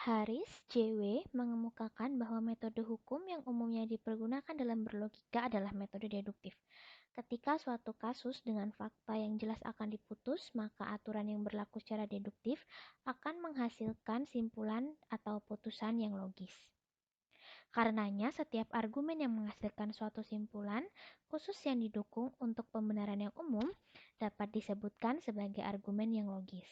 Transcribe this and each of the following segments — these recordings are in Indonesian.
Haris J.W. mengemukakan bahwa metode hukum yang umumnya dipergunakan dalam berlogika adalah metode deduktif. Ketika suatu kasus dengan fakta yang jelas akan diputus, maka aturan yang berlaku secara deduktif akan menghasilkan simpulan atau putusan yang logis. Karenanya, setiap argumen yang menghasilkan suatu simpulan, khusus yang didukung untuk pembenaran yang umum, dapat disebutkan sebagai argumen yang logis.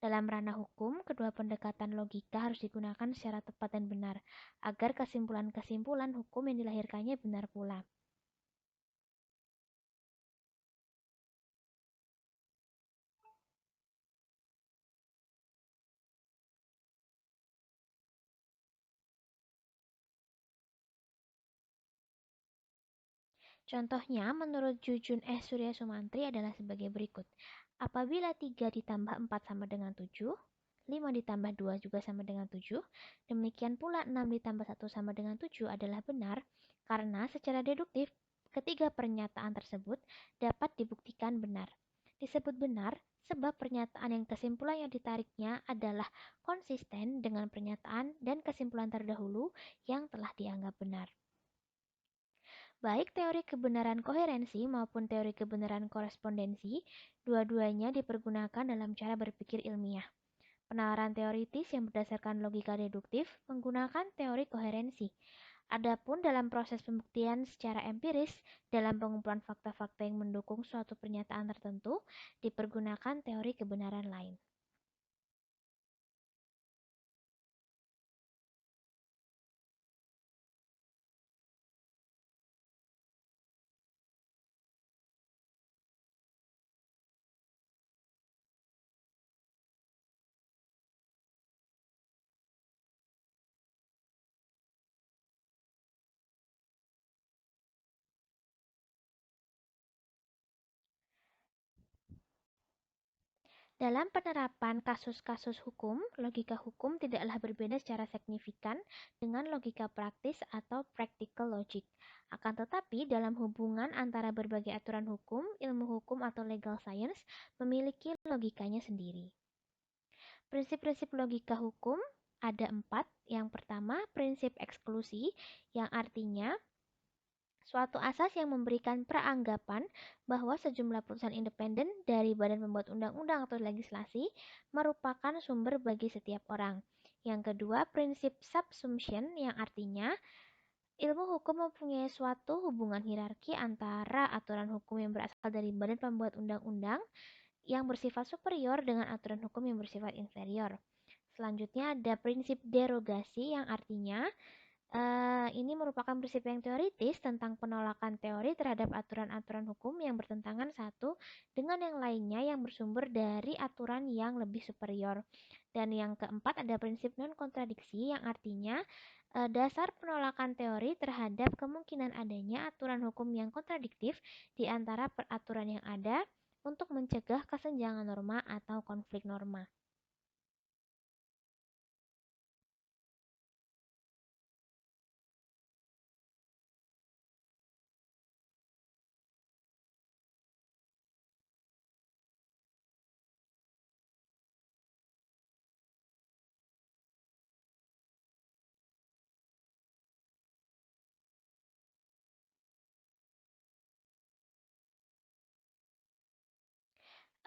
Dalam ranah hukum, kedua pendekatan logika harus digunakan secara tepat dan benar, agar kesimpulan-kesimpulan hukum yang dilahirkannya benar pula. Contohnya, menurut Jujun Surya Sumantri adalah sebagai berikut. Apabila 3 ditambah 4 sama dengan 7, 5 ditambah 2 juga sama dengan 7, demikian pula 6 ditambah 1 sama dengan 7 adalah benar, karena secara deduktif, ketiga pernyataan tersebut dapat dibuktikan benar. Disebut benar sebab pernyataan yang kesimpulan yang ditariknya adalah konsisten dengan pernyataan dan kesimpulan terdahulu yang telah dianggap benar. Baik teori kebenaran koherensi maupun teori kebenaran korespondensi, dua-duanya dipergunakan dalam cara berpikir ilmiah. Penawaran teoritis yang berdasarkan logika deduktif menggunakan teori koherensi. Adapun dalam proses pembuktian secara empiris, dalam pengumpulan fakta-fakta yang mendukung suatu pernyataan tertentu, dipergunakan teori kebenaran lain. Dalam penerapan kasus-kasus hukum, logika hukum tidaklah berbeda secara signifikan dengan logika praktis atau practical logic. Akan tetapi, dalam hubungan antara berbagai aturan hukum, ilmu hukum atau legal science memiliki logikanya sendiri. Prinsip-prinsip logika hukum ada 4. Yang pertama, prinsip eksklusi, yang artinya suatu asas yang memberikan peranggapan bahwa sejumlah putusan independen dari badan pembuat undang-undang atau legislasi merupakan sumber bagi setiap orang. Yang kedua, prinsip subsumption yang artinya ilmu hukum mempunyai suatu hubungan hierarki antara aturan hukum yang berasal dari badan pembuat undang-undang yang bersifat superior dengan aturan hukum yang bersifat inferior. Selanjutnya ada prinsip derogasi yang artinya ini merupakan prinsip yang teoritis tentang penolakan teori terhadap aturan-aturan hukum yang bertentangan satu dengan yang lainnya yang bersumber dari aturan yang lebih superior. Dan yang keempat ada prinsip non-kontradiksi yang artinya dasar penolakan teori terhadap kemungkinan adanya aturan hukum yang kontradiktif di antara peraturan yang ada untuk mencegah kesenjangan norma atau konflik norma.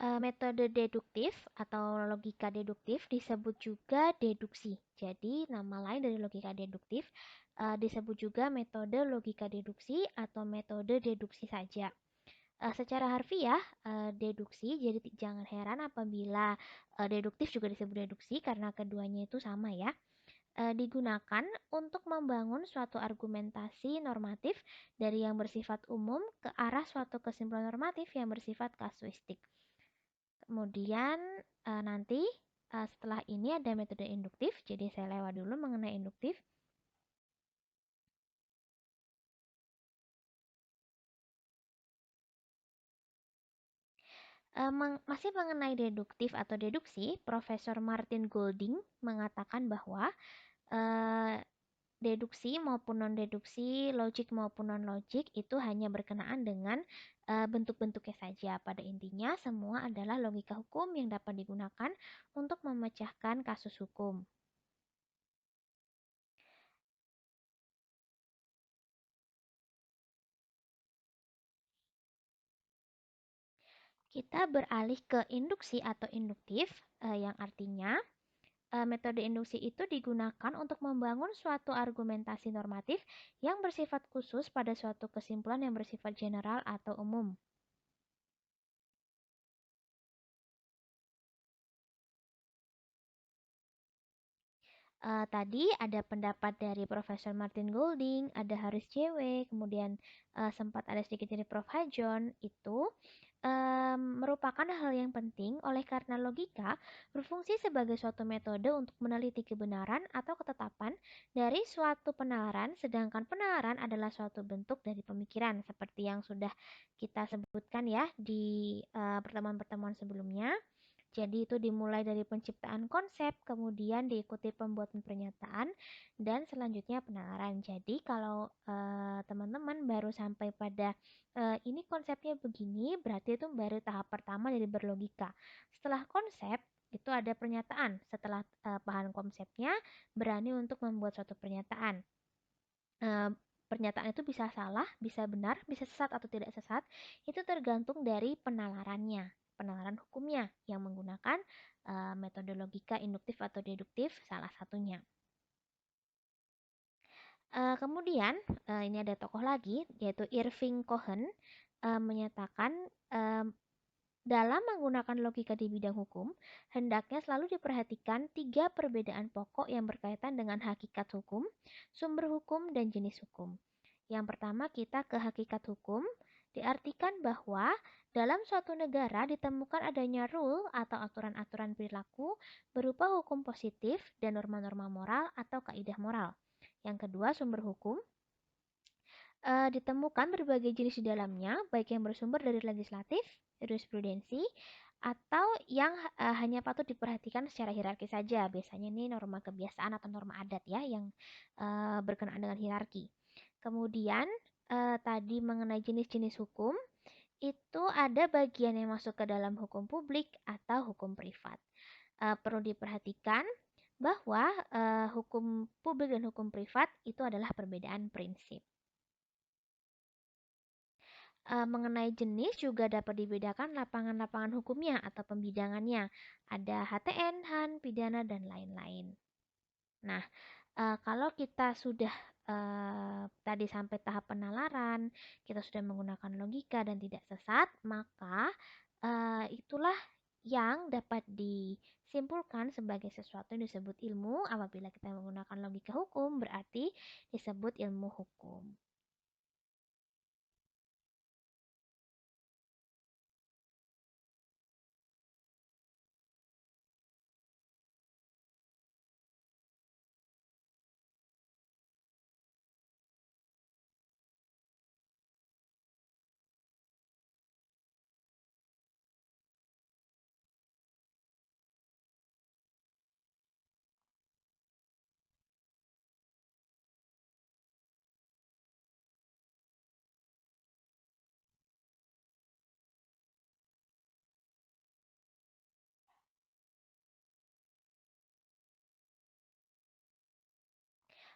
Metode deduktif atau logika deduktif disebut juga deduksi. Jadi, nama lain dari logika deduktif disebut juga metode logika deduksi atau metode deduksi saja. Secara harfiah, deduksi, jadi jangan heran apabila deduktif juga disebut deduksi karena keduanya itu sama ya. Digunakan untuk membangun suatu argumentasi normatif dari yang bersifat umum ke arah suatu kesimpulan normatif yang bersifat kasuistik. Kemudian nanti setelah ini ada metode induktif, jadi saya lewat dulu mengenai induktif. Masih mengenai deduktif atau deduksi, Profesor Martin Golding mengatakan bahwa deduksi maupun non-deduksi, logik maupun non-logik itu hanya berkenaan dengan bentuk-bentuknya saja. Pada intinya, semua adalah logika hukum yang dapat digunakan untuk memecahkan kasus hukum. Kita beralih ke induksi atau induktif, yang artinya metode induksi itu digunakan untuk membangun suatu argumentasi normatif yang bersifat khusus pada suatu kesimpulan yang bersifat general atau umum. Tadi ada pendapat dari Profesor Martin Golding, ada Haris JW, kemudian sempat ada sedikit dari Prof. Hajon, itu merupakan hal yang penting oleh karena logika berfungsi sebagai suatu metode untuk meneliti kebenaran atau ketetapan dari suatu penalaran, sedangkan penalaran adalah suatu bentuk dari pemikiran, seperti yang sudah kita sebutkan ya di pertemuan-pertemuan sebelumnya. Jadi itu dimulai dari penciptaan konsep, kemudian diikuti pembuatan pernyataan, dan selanjutnya penalaran. Jadi kalau teman-teman baru sampai pada ini konsepnya begini, berarti itu baru tahap pertama dari berlogika. Setelah konsep, itu ada pernyataan. Setelah paham konsepnya, berani untuk membuat suatu pernyataan. Eh, Pernyataan itu bisa salah, bisa benar, bisa sesat atau tidak sesat, itu tergantung dari penalarannya, penalaran hukumnya yang menggunakan metode logika induktif atau deduktif salah satunya. Kemudian ini ada tokoh lagi yaitu Irving Cohen menyatakan eh, dalam menggunakan logika di bidang hukum, hendaknya selalu diperhatikan tiga perbedaan pokok yang berkaitan dengan hakikat hukum, sumber hukum, dan jenis hukum. Yang pertama kita ke hakikat hukum, diartikan bahwa dalam suatu negara ditemukan adanya rule atau aturan-aturan perilaku berupa hukum positif dan norma-norma moral atau kaidah moral. Yang kedua sumber hukum, ditemukan berbagai jenis di dalamnya, baik yang bersumber dari legislatif, jurisprudensi, atau yang hanya patut diperhatikan secara hierarki saja. Biasanya ini norma kebiasaan atau norma adat ya yang berkenaan dengan hierarki. Kemudian tadi mengenai jenis-jenis hukum, itu ada bagian yang masuk ke dalam hukum publik atau hukum privat. Perlu diperhatikan bahwa hukum publik dan hukum privat itu adalah perbedaan prinsip. Mengenai jenis juga dapat dibedakan lapangan-lapangan hukumnya atau pembidangannya. Ada HTN, HAN, pidana, dan lain-lain. Nah, kalau kita sudah tadi sampai tahap penalaran, kita sudah menggunakan logika dan tidak sesat, maka itulah yang dapat disimpulkan sebagai sesuatu yang disebut ilmu. Apabila kita menggunakan logika hukum, berarti disebut ilmu hukum.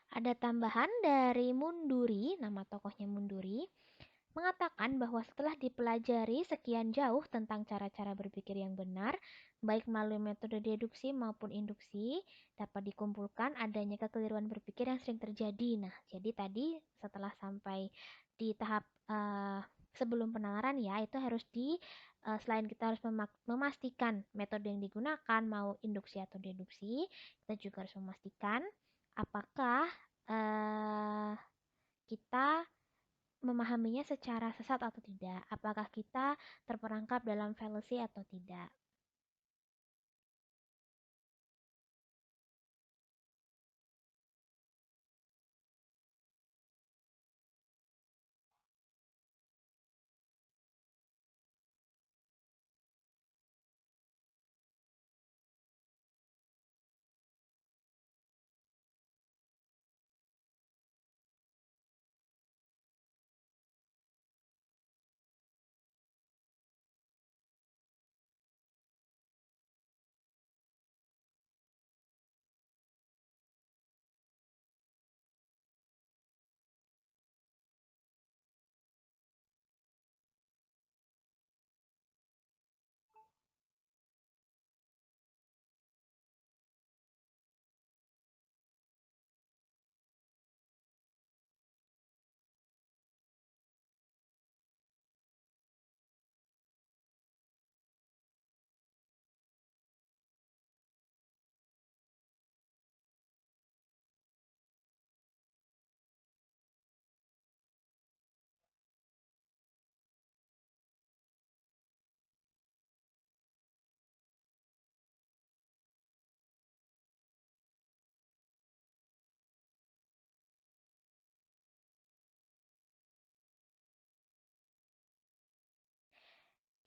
Ada tambahan dari Munduri, nama tokohnya Munduri, mengatakan bahwa setelah dipelajari sekian jauh tentang cara-cara berpikir yang benar, baik melalui metode deduksi maupun induksi, dapat dikumpulkan adanya kekeliruan berpikir yang sering terjadi. Nah, jadi tadi setelah sampai di tahap sebelum penalaran ya, itu harus selain kita harus memastikan metode yang digunakan mau induksi atau deduksi, kita juga harus memastikan apakah eh, kita memahaminya secara sesat atau tidak, apakah kita terperangkap dalam fallacy atau tidak.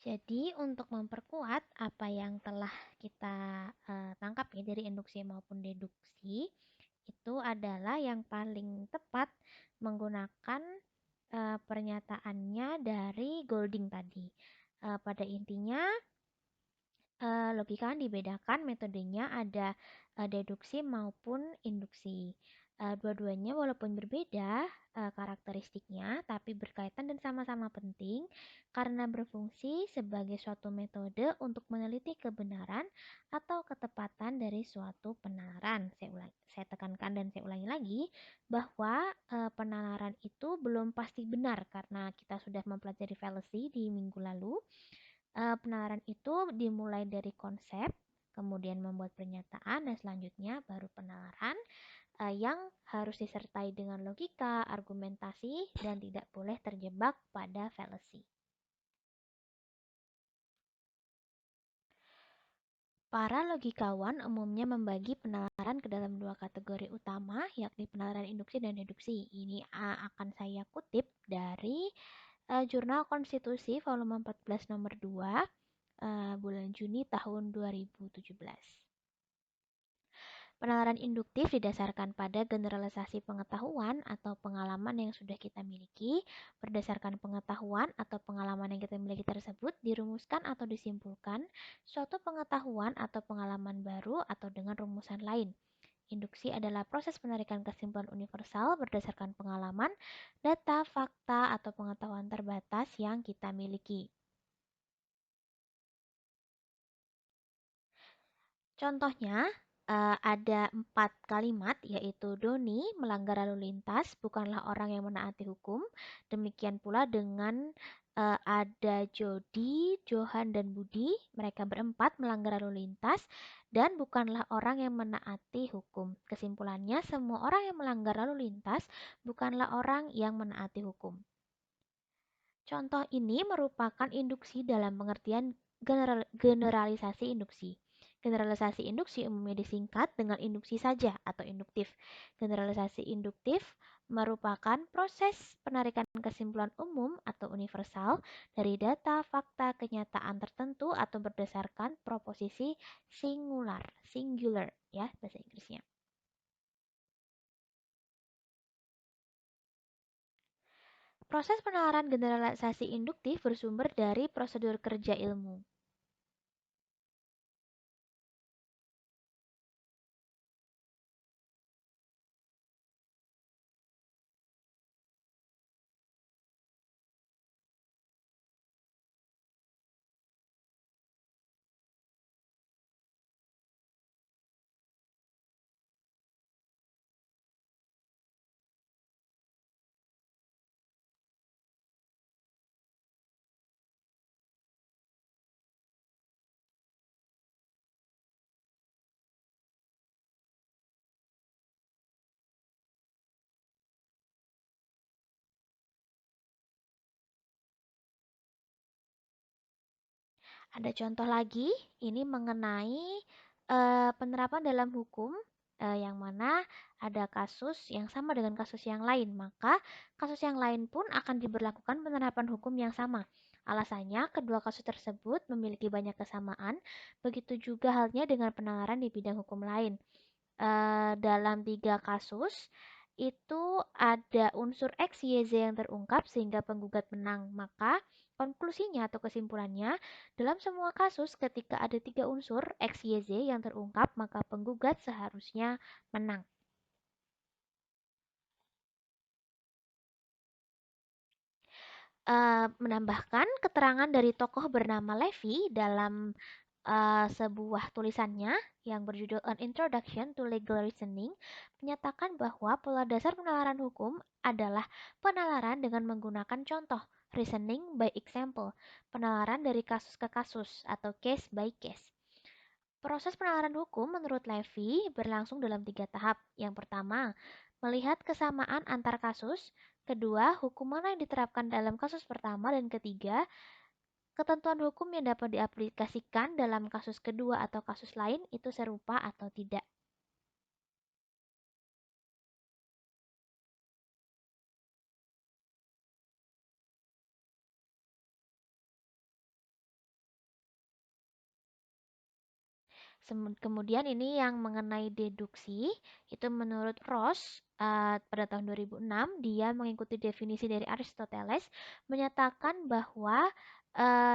Jadi untuk memperkuat apa yang telah kita tangkap ya dari induksi maupun deduksi, itu adalah yang paling tepat menggunakan pernyataannya dari Golding tadi. Pada intinya logika kan dibedakan metodenya ada deduksi maupun induksi. Dua-duanya walaupun berbeda karakteristiknya, tapi berkaitan dan sama-sama penting karena berfungsi sebagai suatu metode untuk meneliti kebenaran atau ketepatan dari suatu penalaran. Saya tekankan dan saya ulangi lagi bahwa penalaran itu belum pasti benar karena kita sudah mempelajari fallacy di minggu lalu. Penalaran itu dimulai dari konsep, kemudian membuat pernyataan, dan selanjutnya baru penalaran yang harus disertai dengan logika, argumentasi, dan tidak boleh terjebak pada fallacy. Para logikawan umumnya membagi penalaran ke dalam dua kategori utama, yakni penalaran induksi dan deduksi. Ini akan saya kutip dari Jurnal Konstitusi volume 14 nomor 2 bulan Juni tahun 2017. Penalaran induktif didasarkan pada generalisasi pengetahuan atau pengalaman yang sudah kita miliki. Berdasarkan pengetahuan atau pengalaman yang kita miliki tersebut, dirumuskan atau disimpulkan suatu pengetahuan atau pengalaman baru atau dengan rumusan lain. Induksi adalah proses penarikan kesimpulan universal berdasarkan pengalaman, data, fakta, atau pengetahuan terbatas yang kita miliki. Contohnya, ada 4 kalimat, yaitu Doni melanggar lalu lintas, bukanlah orang yang menaati hukum. Demikian pula dengan ada Jody, Johan, dan Budi. Mereka berempat melanggar lalu lintas dan bukanlah orang yang menaati hukum. Kesimpulannya, semua orang yang melanggar lalu lintas bukanlah orang yang menaati hukum. Contoh ini merupakan induksi dalam pengertian generalisasi induksi. Generalisasi induksi umumnya disingkat dengan induksi saja atau induktif. Generalisasi induktif merupakan proses penarikan kesimpulan umum atau universal dari data, fakta, kenyataan tertentu atau berdasarkan proposisi singular ya bahasa Inggrisnya. Proses penalaran generalisasi induktif bersumber dari prosedur kerja ilmu. Ada contoh lagi, ini mengenai penerapan dalam hukum yang mana ada kasus yang sama dengan kasus yang lain, maka kasus yang lain pun akan diberlakukan penerapan hukum yang sama. Alasannya, kedua kasus tersebut memiliki banyak kesamaan, begitu juga halnya dengan penalaran di bidang hukum lain. Dalam 3 kasus, itu ada unsur X, Y, Z yang terungkap sehingga penggugat menang. Maka konklusinya atau kesimpulannya, dalam semua kasus ketika ada 3 unsur X, Y, Z yang terungkap, maka penggugat seharusnya menang. Menambahkan keterangan dari tokoh bernama Levi dalam sebuah tulisannya yang berjudul An Introduction to Legal Reasoning menyatakan bahwa pola dasar penalaran hukum adalah penalaran dengan menggunakan contoh, reasoning by example, penalaran dari kasus ke kasus atau case by case. Proses penalaran hukum menurut Levy berlangsung dalam 3 tahap. Yang pertama, melihat kesamaan antar kasus. Kedua, hukum mana yang diterapkan dalam kasus pertama. Dan ketiga, ketentuan hukum yang dapat diaplikasikan dalam kasus kedua atau kasus lain itu serupa atau tidak. Kemudian ini yang mengenai deduksi, itu menurut Ross pada tahun 2006 dia mengikuti definisi dari Aristoteles menyatakan bahwa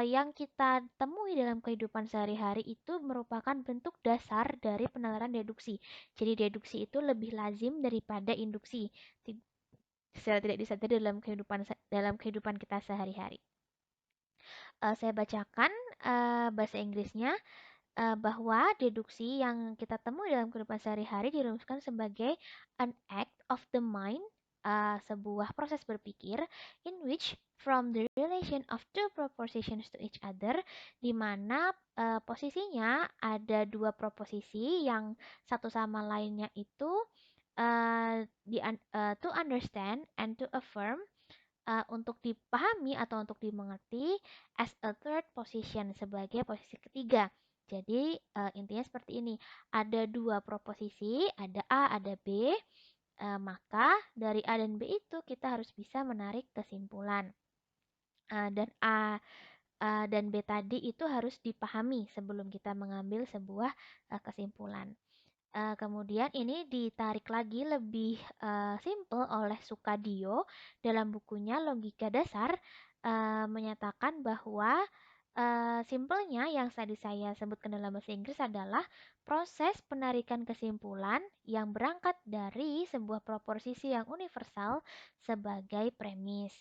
yang kita temui dalam kehidupan sehari-hari itu merupakan bentuk dasar dari penalaran deduksi. Jadi deduksi itu lebih lazim daripada induksi. Secara tidak disadari dalam kehidupan kita sehari-hari. Saya bacakan bahasa Inggrisnya bahwa deduksi yang kita temui dalam kehidupan sehari-hari dirumuskan sebagai an act of the mind, sebuah proses berpikir in which from the relation of two propositions to each other, di mana posisinya ada dua proposisi yang satu sama lainnya itu to understand and to affirm, untuk dipahami atau untuk dimengerti as a third position sebagai posisi ketiga. Jadi intinya seperti ini, ada dua proposisi, ada A, ada B, maka dari A dan B itu kita harus bisa menarik kesimpulan. Dan A dan B tadi itu harus dipahami sebelum kita mengambil sebuah kesimpulan. Kemudian ini ditarik lagi lebih simple oleh Sukadio dalam bukunya Logika Dasar, menyatakan bahwa simpelnya yang tadi saya sebutkan dalam bahasa Inggris adalah proses penarikan kesimpulan yang berangkat dari sebuah proposisi yang universal sebagai premis.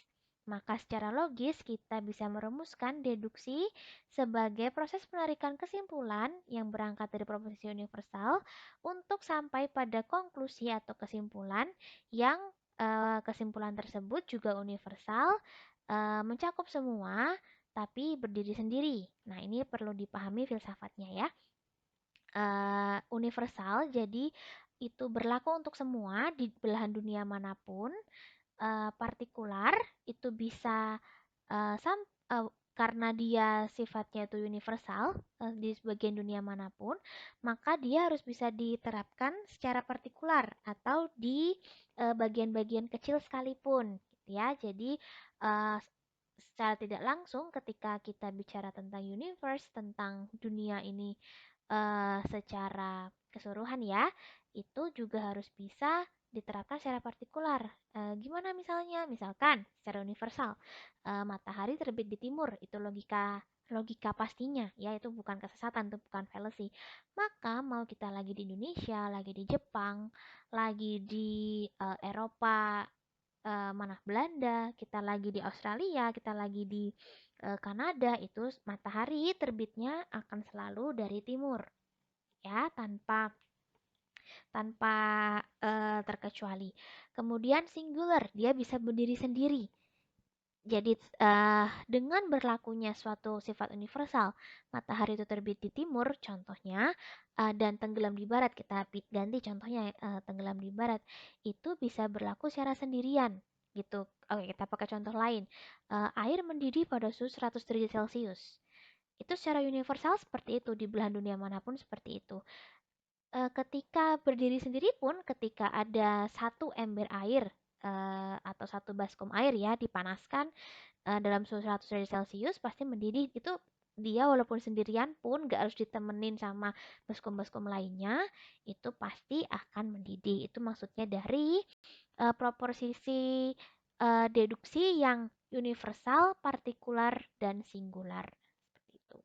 Maka secara logis kita bisa merumuskan deduksi sebagai proses penarikan kesimpulan yang berangkat dari proposisi universal untuk sampai pada konklusi atau kesimpulan yang kesimpulan tersebut juga universal, mencakup semua, tapi berdiri sendiri. Nah, ini perlu dipahami filsafatnya ya. Universal, jadi itu berlaku untuk semua di belahan dunia manapun. Partikular itu bisa uh, sam, uh, karena dia sifatnya itu universal di sebagian dunia manapun, maka dia harus bisa diterapkan secara partikular atau di bagian-bagian kecil sekalipun, gitu ya. Jadi uh, secara tidak langsung ketika kita bicara tentang universe, tentang dunia ini secara keseluruhan ya, itu juga harus bisa diterapkan secara partikular. Gimana misalnya? Misalkan secara universal, matahari terbit di timur, itu logika logika pastinya ya, itu bukan kesesatan, itu bukan fallacy. Maka mau kita lagi di Indonesia, lagi di Jepang, lagi di Eropa, mana Belanda, kita lagi di Australia, kita lagi di Kanada, itu matahari terbitnya akan selalu dari timur ya, tanpa tanpa terkecuali. Kemudian singular, dia bisa berdiri sendiri. Jadi dengan berlakunya suatu sifat universal, matahari itu terbit di timur contohnya, dan tenggelam di barat, kita ganti contohnya tenggelam di barat, itu bisa berlaku secara sendirian gitu. Oke, kita pakai contoh lain. Air mendidih pada suhu 100 derajat Celcius. Itu secara universal seperti itu, di belahan dunia manapun seperti itu. Ketika berdiri sendiri pun, ketika ada satu ember air atau satu baskom air ya dipanaskan dalam suhu 100 derajat Celcius, pasti mendidih. Itu dia walaupun sendirian pun gak harus ditemenin sama baskom-baskom lainnya, itu pasti akan mendidih. Itu maksudnya dari proporsi deduksi yang universal, partikular, dan singular. Seperti itu.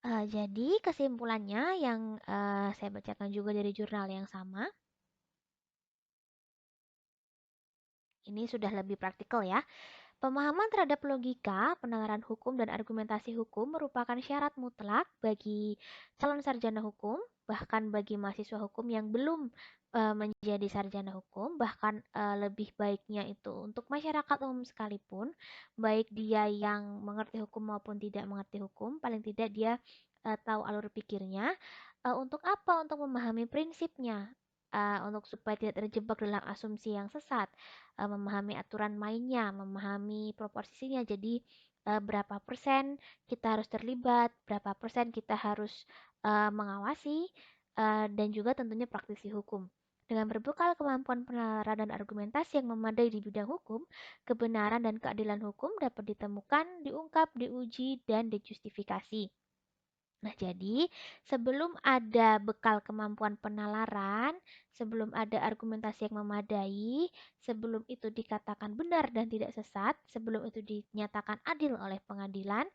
Jadi kesimpulannya yang saya bacakan juga dari jurnal yang sama, ini sudah lebih praktikal ya. Pemahaman terhadap logika, penalaran hukum, dan argumentasi hukum merupakan syarat mutlak bagi calon sarjana hukum, bahkan bagi mahasiswa hukum yang belum menjadi sarjana hukum, bahkan lebih baiknya itu untuk masyarakat umum sekalipun, baik dia yang mengerti hukum maupun tidak mengerti hukum, paling tidak dia tahu alur pikirnya. Untuk apa? Untuk memahami prinsipnya. untuk supaya tidak terjebak dalam asumsi yang sesat, memahami aturan mainnya, memahami proporsinya. Jadi berapa persen kita harus terlibat, berapa persen kita harus mengawasi, dan juga tentunya praktisi hukum. Dengan berbekal kemampuan penalaran dan argumentasi yang memadai di bidang hukum, kebenaran dan keadilan hukum dapat ditemukan, diungkap, diuji, dan dijustifikasi. Nah, jadi sebelum ada bekal kemampuan penalaran, sebelum ada argumentasi yang memadai, sebelum itu dikatakan benar dan tidak sesat, sebelum itu dinyatakan adil oleh pengadilan,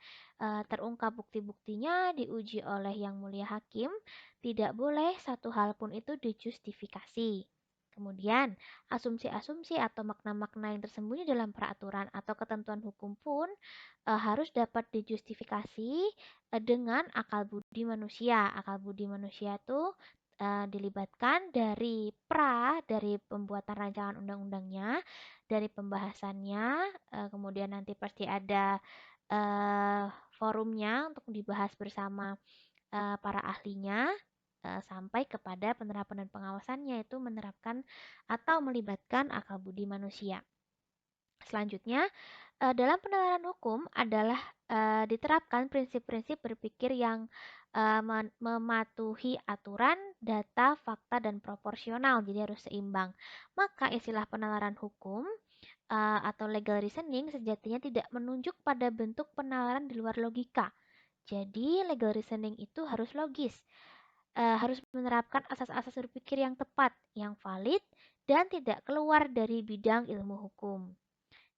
terungkap bukti-buktinya, diuji oleh yang mulia hakim, tidak boleh satu hal pun itu dijustifikasi. Kemudian, asumsi-asumsi atau makna-makna yang tersembunyi dalam peraturan atau ketentuan hukum pun harus dapat dijustifikasi dengan akal budi manusia. Akal budi manusia itu dilibatkan dari pembuatan rancangan undang-undangnya, dari pembahasannya, kemudian nanti pasti ada uh, forumnya untuk dibahas bersama para ahlinya, sampai kepada penerapan dan pengawasannya itu menerapkan atau melibatkan akal budi manusia. Selanjutnya, dalam penalaran hukum adalah diterapkan prinsip-prinsip berpikir yang mematuhi aturan, data, fakta, dan proporsional, jadi harus seimbang. Maka istilah penalaran hukum atau legal reasoning sejatinya tidak menunjuk pada bentuk penalaran di luar logika. Jadi legal reasoning itu harus logis, harus menerapkan asas-asas berpikir yang tepat, yang valid, dan tidak keluar dari bidang ilmu hukum.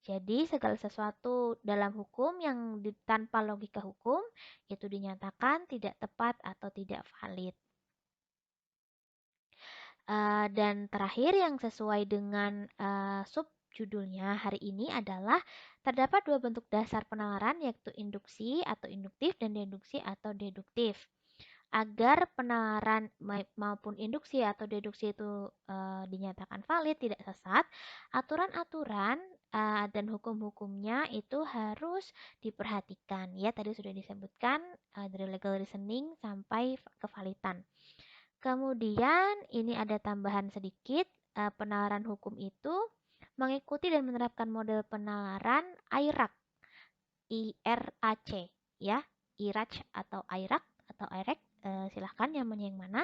Jadi segala sesuatu dalam hukum yang tanpa logika hukum itu dinyatakan tidak tepat atau tidak valid. Dan terakhir yang sesuai dengan subjudulnya hari ini adalah terdapat dua bentuk dasar penalaran yaitu induksi atau induktif dan deduksi atau deduktif. Agar penalaran maupun induksi atau deduksi itu dinyatakan valid, tidak sesat, aturan-aturan dan hukum-hukumnya itu harus diperhatikan. Ya, tadi sudah disebutkan dari legal reasoning sampai kevalitan. Kemudian ini ada tambahan sedikit, penalaran hukum itu mengikuti dan menerapkan model penalaran IRAC, IRAC ya, IRAC atau IRAC atau IRAC, silahkan nyamannya yang mana.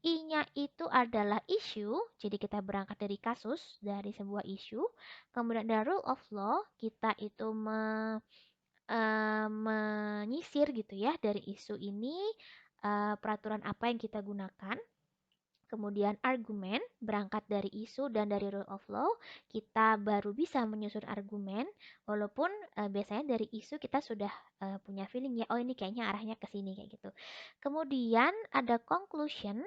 I-nya itu adalah isu, jadi kita berangkat dari kasus, dari sebuah isu. Kemudian ada rule of law, kita itu menyisir gitu ya dari isu ini, peraturan apa yang kita gunakan. Kemudian argumen, berangkat dari isu dan dari rule of law, kita baru bisa menyusun argumen, walaupun biasanya dari isu kita sudah punya feeling ya, oh ini kayaknya arahnya ke sini kayak gitu. Kemudian ada conclusion,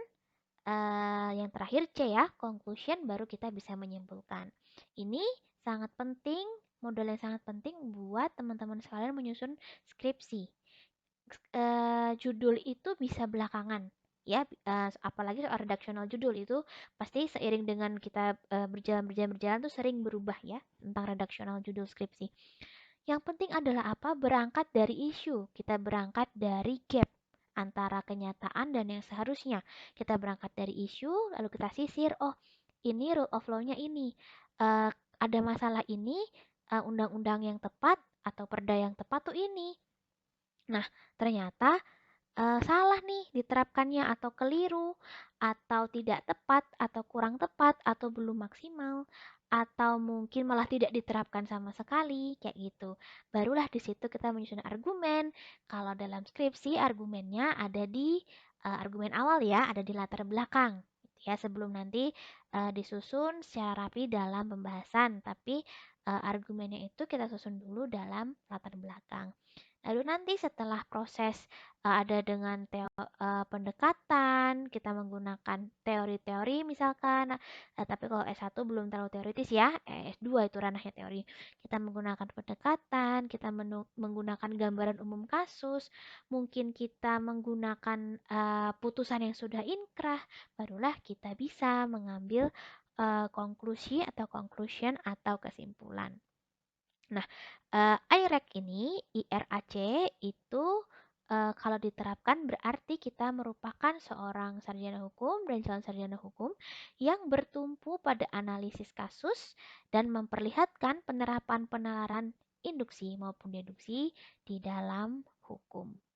yang terakhir C ya, conclusion, baru kita bisa menyimpulkan. Ini sangat penting, modal yang sangat penting buat teman-teman sekalian menyusun skripsi. Judul itu bisa belakangan ya, apalagi soal redaksional judul itu pasti seiring dengan kita berjalan tuh sering berubah ya tentang redaksional judul skripsi. Yang penting adalah apa? Berangkat dari isu. Kita berangkat dari gap antara kenyataan dan yang seharusnya. Kita berangkat dari isu, lalu kita sisir, oh ini rule of law-nya ini. Uh, ada masalah ini, undang-undang yang tepat atau perda yang tepat tuh ini. Nah, ternyata salah nih diterapkannya atau keliru atau tidak tepat atau kurang tepat atau belum maksimal atau mungkin malah tidak diterapkan sama sekali kayak gitu. Barulah di situ kita menyusun argumen. Kalau dalam skripsi argumennya ada di argumen awal ya, ada di latar belakang gitu ya, sebelum nanti disusun secara rapi dalam pembahasan, tapi argumennya itu kita susun dulu dalam latar belakang. Lalu nanti setelah proses ada dengan pendekatan, kita menggunakan teori-teori misalkan, tapi kalau S1 belum terlalu teoritis ya, S2 itu ranahnya teori. Kita menggunakan pendekatan, kita menggunakan gambaran umum kasus, mungkin kita menggunakan putusan yang sudah inkrah, barulah kita bisa mengambil konklusi atau conclusion atau kesimpulan. Nah, IRAC ini, IRAC itu Kalau diterapkan berarti kita merupakan seorang sarjana hukum dan calon sarjana hukum yang bertumpu pada analisis kasus dan memperlihatkan penerapan penalaran induksi maupun deduksi di dalam hukum.